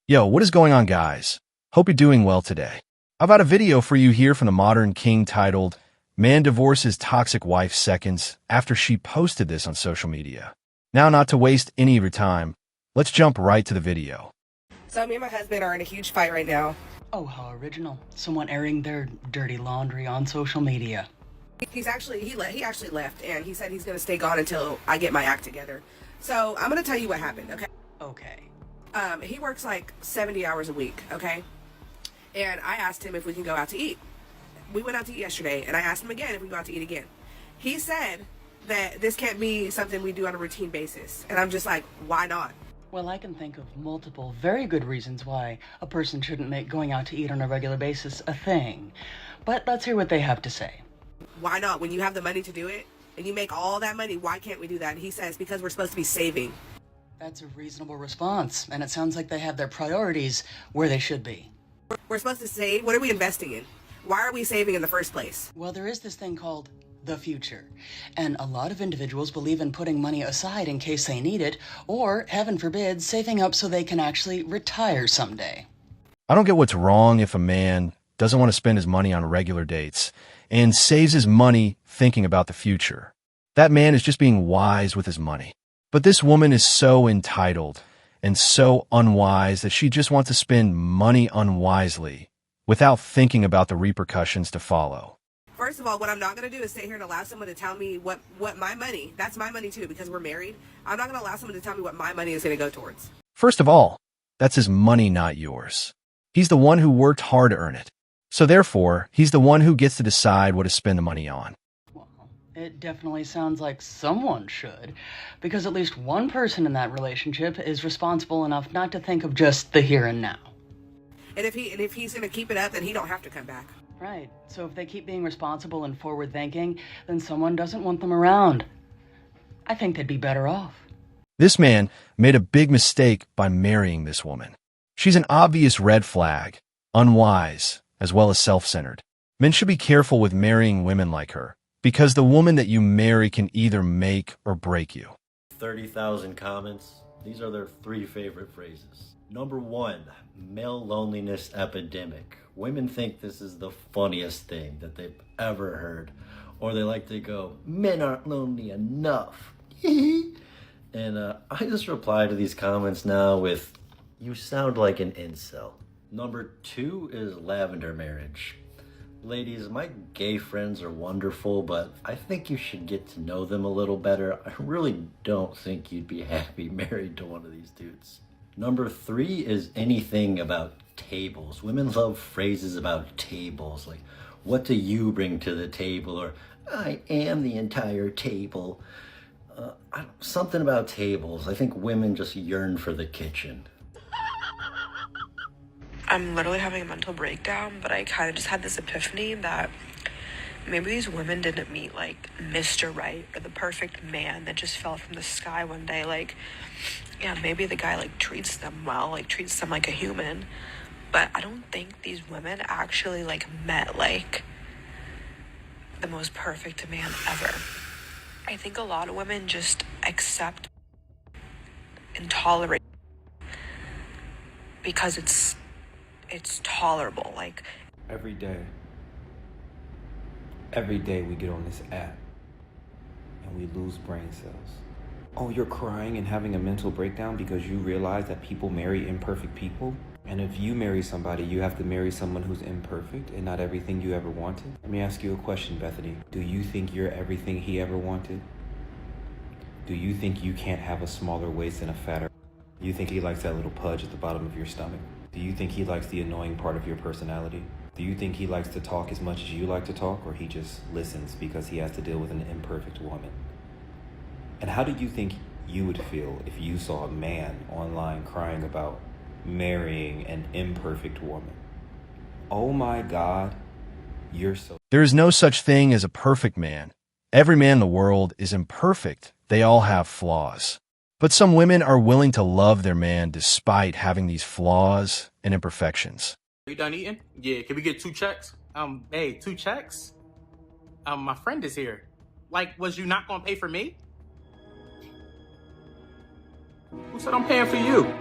Yo, what is going on, guys? Hope you're doing well today. I've got a video for you here from the Modern King titled, Man Divorces Toxic Wife Seconds after she posted this on social media. Now, not to waste any of your time, let's jump right to the video. So me and my husband are in a huge fight right now. Oh, how original. Someone airing their dirty laundry on social media. He actually left, and he said he's going to stay gone until I get my act together. So I'm going to tell you what happened, okay? Okay. He works like 70 hours a week, okay? And I asked him if we can go out to eat. We went out to eat yesterday, and I asked him again if we can go out to eat again. He said that this can't be something we do on a routine basis. And I'm just like, why not? Well, I can think of multiple very good reasons why a person shouldn't make going out to eat on a regular basis a thing. But let's hear what they have to say. Why not? When you have the money to do it, and you make all that money, why can't we do that? And he says, because we're supposed to be saving. That's a reasonable response, and it sounds like they have their priorities where they should be. We're supposed to save? What are we investing in? Why are we saving in the first place? Well, there is this thing called the future, and a lot of individuals believe in putting money aside in case they need it, or, heaven forbid, saving up so they can actually retire someday. I don't get what's wrong if a man doesn't want to spend his money on regular dates and saves his money thinking about the future. That man is just being wise with his money. But this woman is so entitled and so unwise that she just wants to spend money unwisely without thinking about the repercussions to follow. First of all, what I'm not going to do is sit here and allow someone to tell me what my money, that's my money too, because we're married. I'm not going to allow someone to tell me what my money is going to go towards. First of all, that's his money, not yours. He's the one who worked hard to earn it. So therefore, he's the one who gets to decide what to spend the money on. Well, it definitely sounds like someone should, because at least one person in that relationship is responsible enough not to think of just the here and now. And if he's going to keep it up, then he don't have to come back. Right. So if they keep being responsible and forward-thinking, then someone doesn't want them around. I think they'd be better off. This man made a big mistake by marrying this woman. She's an obvious red flag, unwise, as well as self-centered. Men should be careful with marrying women like her, because the woman that you marry can either make or break you. 30,000 comments. These are their 3 favorite phrases. Number 1, male loneliness epidemic. Women think this is the funniest thing that they've ever heard. Or they like to go, men aren't lonely enough. And I just reply to these comments now with, you sound like an incel. Number 2 is lavender marriage. Ladies, my gay friends are wonderful, but I think you should get to know them a little better. I really don't think you'd be happy married to one of these dudes. Number 3 is anything about tables. Women love phrases about tables, like, what do you bring to the table? Or, I am the entire table. Something about tables. I think women just yearn for the kitchen. I'm literally having a mental breakdown, but I kind of just had this epiphany that maybe these women didn't meet, like, Mr. Right or the perfect man that just fell from the sky one day. Like, yeah, maybe the guy, like, treats them well, like, treats them like a human. But I don't think these women actually, like, met, like, the most perfect man ever. I think a lot of women just accept and tolerate because it's tolerable. Like, every day we get on this app and we lose brain cells. Oh, you're crying and having a mental breakdown because you realize that people marry imperfect people? And if you marry somebody, you have to marry someone who's imperfect and not everything you ever wanted? Let me ask you a question, Bethany. Do you think you're everything he ever wanted? Do you think you can't have a smaller waist and a fatter? Do you think he likes that little pudge at the bottom of your stomach? Do you think he likes the annoying part of your personality? Do you think he likes to talk as much as you like to talk, or he just listens because he has to deal with an imperfect woman? And how do you think you would feel if you saw a man online crying about marrying an imperfect woman? Oh my God, you're so... There is no such thing as a perfect man. Every man in the world is imperfect. They all have flaws. But some women are willing to love their man despite having these flaws and imperfections. Are you done eating? Yeah, can we get 2 checks? Hey, 2 checks? My friend is here. Like, was you not gonna pay for me? Who said I'm paying for you?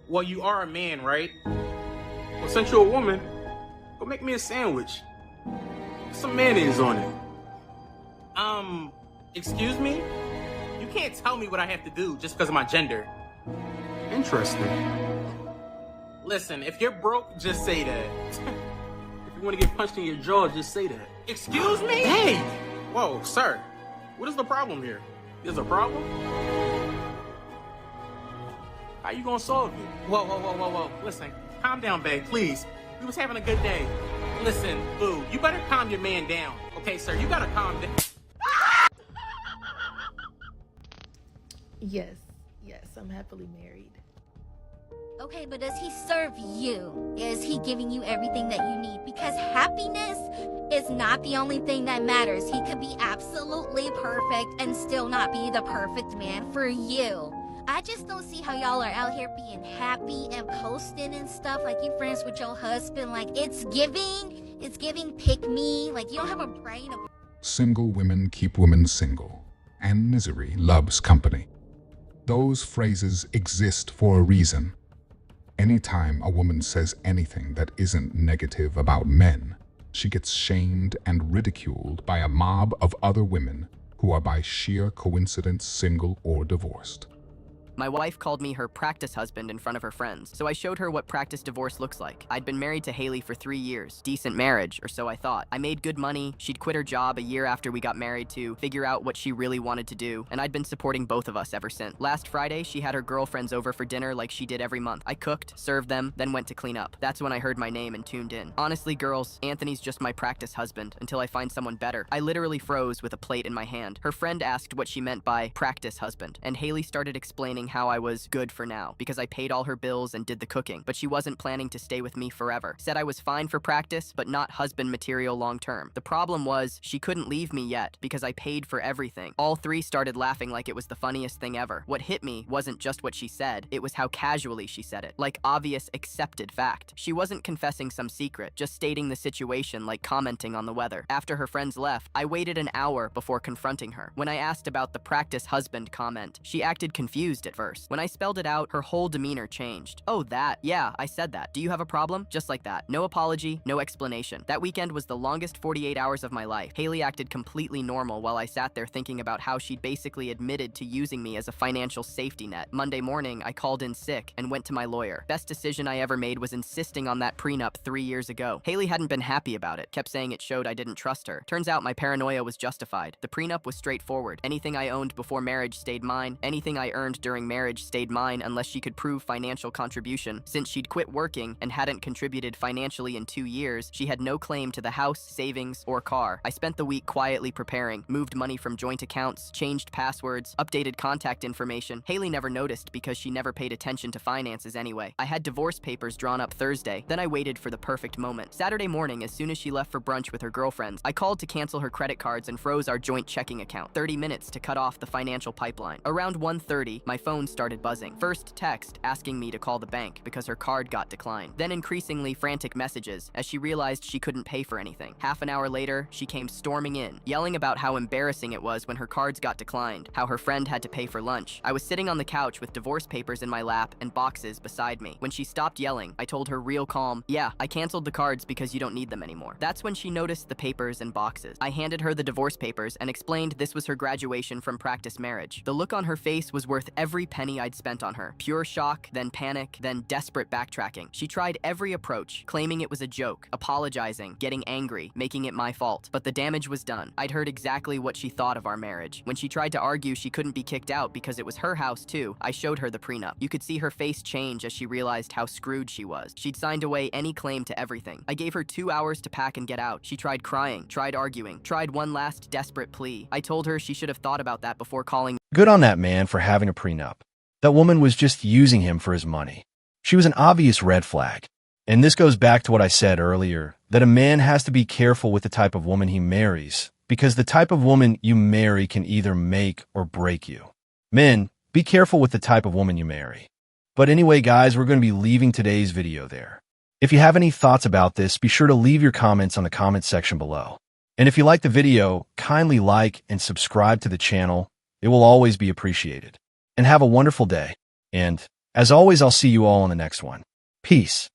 Well, you are a man, right? Well, since you're a woman, go make me a sandwich. Put some mayonnaise on it. Excuse me? You can't tell me what I have to do just because of my gender. Interesting. Listen, if you're broke, just say that. If you want to get punched in your jaw, just say that. Excuse me? Hey! Whoa, sir. What is the problem here? There's a problem? How you gonna solve it? Whoa. Listen, calm down, babe, please. We was having a good day. Listen, boo, you better calm your man down. Okay, sir, you gotta calm down. Yes, I'm happily married. Okay, but does he serve you? Is he giving you everything that you need? Because happiness is not the only thing that matters. He could be absolutely perfect and still not be the perfect man for you. I just don't see how y'all are out here being happy and posting and stuff like you friends with your husband. Like, it's giving pick me. Like, you don't have a brain. Single women keep women single, and misery loves company. Those phrases exist for a reason. Anytime a woman says anything that isn't negative about men, she gets shamed and ridiculed by a mob of other women who are by sheer coincidence single or divorced. My wife called me her practice husband in front of her friends, so I showed her what practice divorce looks like. I'd been married to Haley for 3 years. Decent marriage, or so I thought. I made good money, she'd quit her job a year after we got married to figure out what she really wanted to do, and I'd been supporting both of us ever since. Last Friday, she had her girlfriends over for dinner like she did every month. I cooked, served them, then went to clean up. That's when I heard my name and tuned in. Honestly, girls, Anthony's just my practice husband until I find someone better. I literally froze with a plate in my hand. Her friend asked what she meant by practice husband, and Haley started explaining how I was good for now because I paid all her bills and did the cooking, but she wasn't planning to stay with me forever. Said I was fine for practice, but not husband material long term. The problem was she couldn't leave me yet because I paid for everything. All three started laughing like it was the funniest thing ever. What hit me wasn't just what she said, it was how casually she said it, like obvious accepted fact. She wasn't confessing some secret, just stating the situation like commenting on the weather. After her friends left, I waited an hour before confronting her. When I asked about the practice husband comment, she acted confused at first. When I spelled it out, her whole demeanor changed. Oh, that? Yeah, I said that. Do you have a problem? Just like that. No apology, no explanation. That weekend was the longest 48 hours of my life. Haley acted completely normal while I sat there thinking about how she'd basically admitted to using me as a financial safety net. Monday morning, I called in sick and went to my lawyer. Best decision I ever made was insisting on that prenup 3 years ago. Haley hadn't been happy about it, kept saying it showed I didn't trust her. Turns out my paranoia was justified. The prenup was straightforward. Anything I owned before marriage stayed mine. Anything I earned during marriage stayed mine unless she could prove financial contribution. Since she'd quit working and hadn't contributed financially in 2 years, she had no claim to the house, savings, or car. I spent the week quietly preparing, moved money from joint accounts, changed passwords, updated contact information. Haley never noticed because she never paid attention to finances anyway. I had divorce papers drawn up Thursday, then I waited for the perfect moment. Saturday morning, as soon as she left for brunch with her girlfriends, I called to cancel her credit cards and froze our joint checking account. 30 minutes to cut off the financial pipeline. Around 1:30, my phone started buzzing. First text asking me to call the bank because her card got declined. Then increasingly frantic messages as she realized she couldn't pay for anything. Half an hour later, she came storming in, yelling about how embarrassing it was when her cards got declined, how her friend had to pay for lunch. I was sitting on the couch with divorce papers in my lap and boxes beside me. When she stopped yelling, I told her real calm, "Yeah, I canceled the cards because you don't need them anymore." That's when she noticed the papers and boxes. I handed her the divorce papers and explained this was her graduation from practice marriage. The look on her face was worth every penny I'd spent on her. Pure shock, then panic, then desperate backtracking. She tried every approach, claiming it was a joke, apologizing, getting angry, making it my fault. But the damage was done. I'd heard exactly what she thought of our marriage. When she tried to argue she couldn't be kicked out because it was her house too, I showed her the prenup. You could see her face change as she realized how screwed she was. She'd signed away any claim to everything. I gave her 2 hours to pack and get out. She tried crying, tried arguing, tried one last desperate plea. I told her she should have thought about that before calling. Good on that man for having a prenup. That woman was just using him for his money. She was an obvious red flag. And this goes back to what I said earlier, that a man has to be careful with the type of woman he marries, because the type of woman you marry can either make or break you. Men, be careful with the type of woman you marry. But anyway, guys, we're going to be leaving today's video there. If you have any thoughts about this, be sure to leave your comments on the comment section below. And if you like the video, kindly like and subscribe to the channel. It will always be appreciated. And have a wonderful day, and As always, I'll see you all in the next one. Peace.